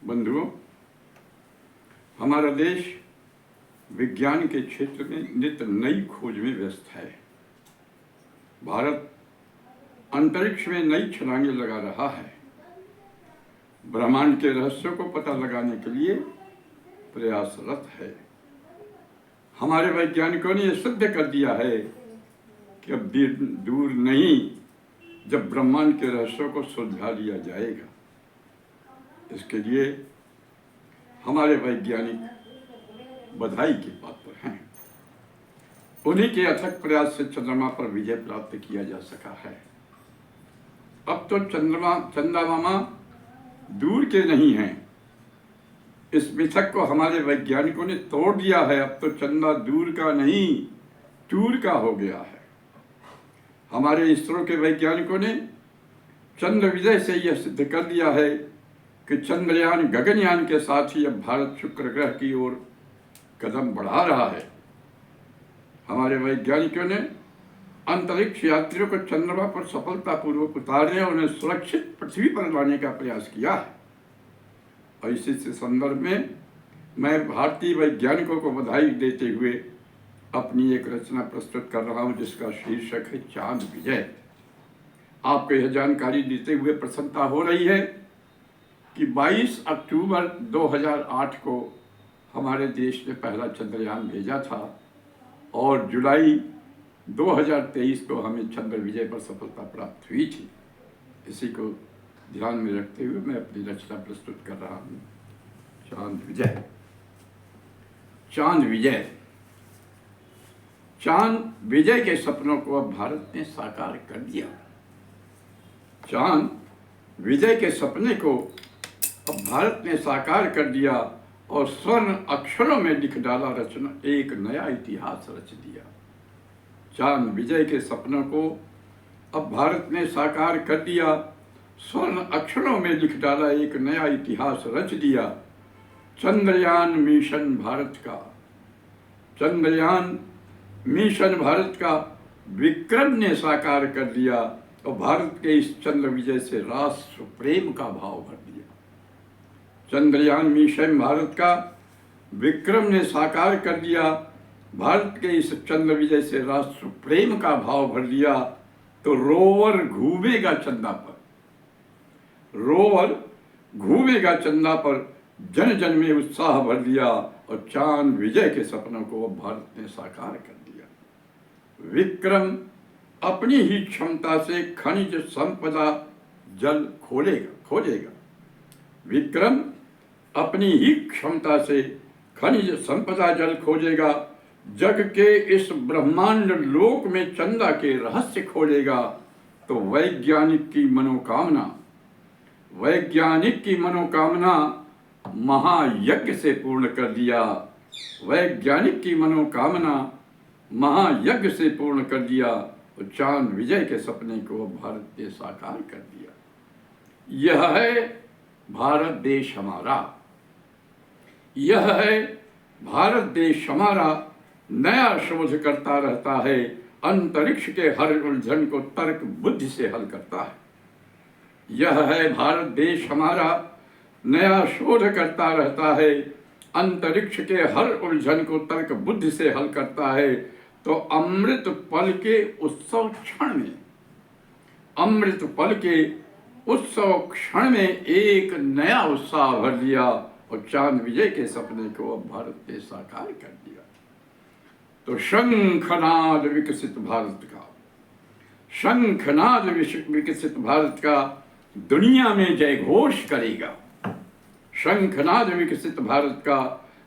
बंधुओं, हमारा देश विज्ञान के क्षेत्र में नित्य नई खोज में व्यस्त है। भारत अंतरिक्ष में नई छलांगे लगा रहा है। ब्रह्मांड के रहस्यों को पता लगाने के लिए प्रयासरत है। हमारे वैज्ञानिकों ने यह सिद्ध कर दिया है कि अब दूर नहीं जब ब्रह्मांड के रहस्यों को सुलझा लिया जाएगा। इसके लिए हमारे वैज्ञानिक बधाई के पात्र हैं। उन्हीं के अथक प्रयास से चंद्रमा पर विजय प्राप्त किया जा सका है। अब तो चंदा मामा दूर के नहीं हैं। इस मिथक को हमारे वैज्ञानिकों ने तोड़ दिया है। अब तो चंदा दूर का नहीं, दूर का हो गया है। हमारे इसरो के वैज्ञानिकों ने चंद्र विजय से यह सिद्ध कर दिया है कि चंद्रयान गगनयान के साथ ही अब भारत शुक्र ग्रह की ओर कदम बढ़ा रहा है। हमारे वैज्ञानिकों ने अंतरिक्ष यात्रियों को चंद्रमा पर सफलतापूर्वक उतारने और उन्हें सुरक्षित पृथ्वी पर लाने का प्रयास किया है। और इसी से संदर्भ में मैं भारतीय वैज्ञानिकों को बधाई देते हुए अपनी एक रचना प्रस्तुत कर रहा हूं, जिसका शीर्षक है चांद विजय। आपको यह जानकारी देते हुए प्रसन्नता हो रही है कि 22 अक्टूबर 2008 को हमारे देश ने पहला चंद्रयान भेजा था और जुलाई 2023 को हमें चंद्र विजय पर सफलता प्राप्त हुई थी। इसी को ध्यान में रखते हुए मैं अपनी रचना प्रस्तुत कर रहा हूँ, चांद विजय। चांद विजय। चांद विजय के सपनों को अब भारत ने साकार कर दिया। चांद विजय के सपने को अब भारत ने साकार कर दिया और स्वर्ण अक्षरों में लिख डाला रचना, एक नया इतिहास रच दिया। चांद विजय के सपनों को अब भारत ने साकार कर दिया, स्वर्ण अक्षरों में लिख डाला, एक नया इतिहास रच दिया। चंद्रयान मिशन भारत का, चंद्रयान मिशन भारत का विक्रम ने साकार कर दिया और भारत के इस चंद्र विजय से राष्ट्र प्रेम का भाव भर दिया। चंद्रयान मिशन भारत का विक्रम ने साकार कर दिया, भारत के इस चंद्र विजय से राष्ट्र प्रेम का भाव भर दिया। तो रोवर घूमेगा चंदा पर, रोवर घूमेगा चंदा पर, जन जन में उत्साह भर दिया और चांद विजय के सपनों को भारत ने साकार कर दिया। विक्रम अपनी ही क्षमता से खनिज संपदा जल खोजेगा। विक्रम अपनी ही क्षमता से खनिज संपदा जल खोजेगा। जग के इस ब्रह्मांड लोक में चंदा के रहस्य खोजेगा। तो वैज्ञानिक की मनोकामना महायज्ञ से पूर्ण कर दिया। वैज्ञानिक की मनोकामना महायज्ञ से पूर्ण कर दिया और चांद विजय के सपने को भारत ने साकार कर दिया। यह है भारत देश हमारा, यह है भारत देश हमारा। नया शोध करता रहता है, अंतरिक्ष के हर उलझन को तर्क बुद्धि से हल करता है। यह है भारत देश हमारा, नया शोध करता रहता है, अंतरिक्ष के हर उलझन को तर्क बुद्धि से हल करता है। तो अमृत पल के उत्सव क्षण में, अमृत पल के उत्सव क्षण में एक नया उत्साह भर दिया और चांद विजय के सपने को अब भारत ने साकार कर दिया। तो शंखनाद विकसित भारत का, शंखनाद विकसित भारत का दुनिया में जय घोष करेगा। शंखनाद विकसित भारत का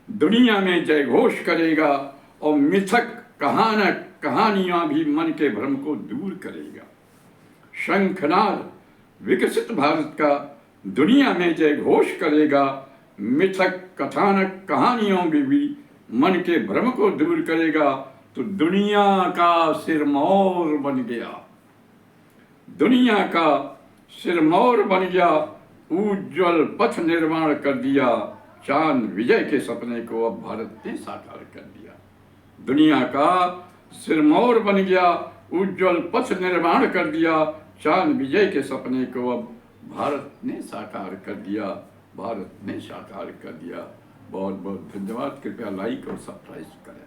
दुनिया में जय घोष करेगा और मिथक कहानियां भी मन के भ्रम को दूर करेगा। शंखनाद विकसित भारत का दुनिया में जय घोष करेगा, मिथक कथानक कहानियों में भी मन के भ्रम को दूर करेगा। तो दुनिया का सिरमौर बन गया, दुनिया का सिरमौर बन गया, उज्ज्वल पथ निर्माण कर दिया। चांद विजय के सपने को अब भारत ने साकार कर दिया। दुनिया का सिरमौर बन गया, उज्ज्वल पथ निर्माण कर दिया। चांद विजय के सपने को अब भारत ने साकार कर दिया। भारत ने साकार कर दिया। बहुत बहुत धन्यवाद। कृपया लाइक और सब्सक्राइब करें।